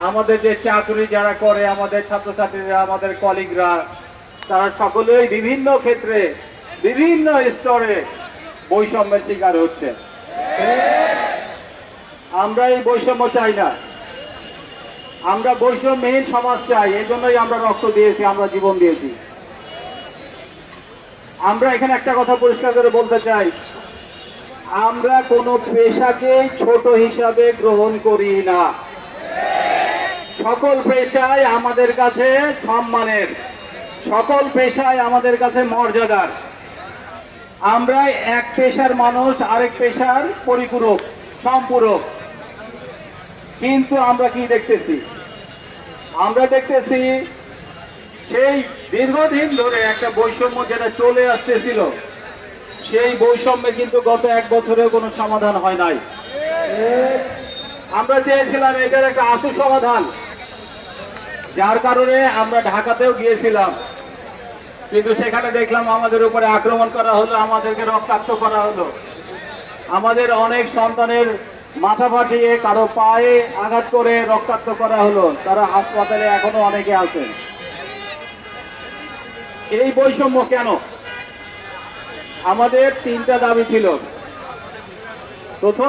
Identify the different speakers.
Speaker 1: আমাদের যে চাকরি যারা করে, আমাদের ছাত্রছাত্রীরা, আমাদের কলিগরা, তারা সকলেই বিভিন্ন ক্ষেত্রে বিভিন্ন স্তরে বৈষম্যের শিকার হচ্ছে। আমরা এই বৈষম্য চাই না, আমরা বৈষম্যহীন সমাজ চাই। এই জন্যই আমরা রক্ত দিয়েছি, আমরা জীবন দিয়েছি। আমরা এখানে একটা কথা পরিষ্কার করে বলতে চাই, আমরা কোনো পেশাকে ছোট হিসাবে গ্রহণ করি না। সকল পেশায় আমাদের কাছে সম্মানের, সকল পেশায় আমাদের কাছে মর্যাদার। আমরা এক পেশার মানুষ আরেক পেশার পরিপূরক, সম্পূরক। কিন্তু আমরা কি দেখতেছি? আমরা দেখতেছি সেই দীর্ঘদিন ধরে একটা বৈষম্য যেটা চলে আসতেছিল, সেই বৈষম্যে কিন্তু গত 1 বছরেও কোনো সমাধান হয় নাই। আমরা চেয়েছিলাম এটার একটা আশু সমাধান, যার কারণে আমরা ঢাকাতেও গিয়েছিলাম, কিন্তু সেখানে দেখলাম আমাদের উপরে আক্রমণ করা হলো, আমাদেরকে রক্তাক্ত করা হলো। আমাদের অনেক সন্তানের মাথা ফাটিয়ে কারো পায়ে আঘাত করে রক্তাক্ত করা হলো, তারা হাসপাতালে এখনো অনেকে আছেন। এই বৈষম্য কেন? আমাদের 3টা দাবি ছিল। প্রথম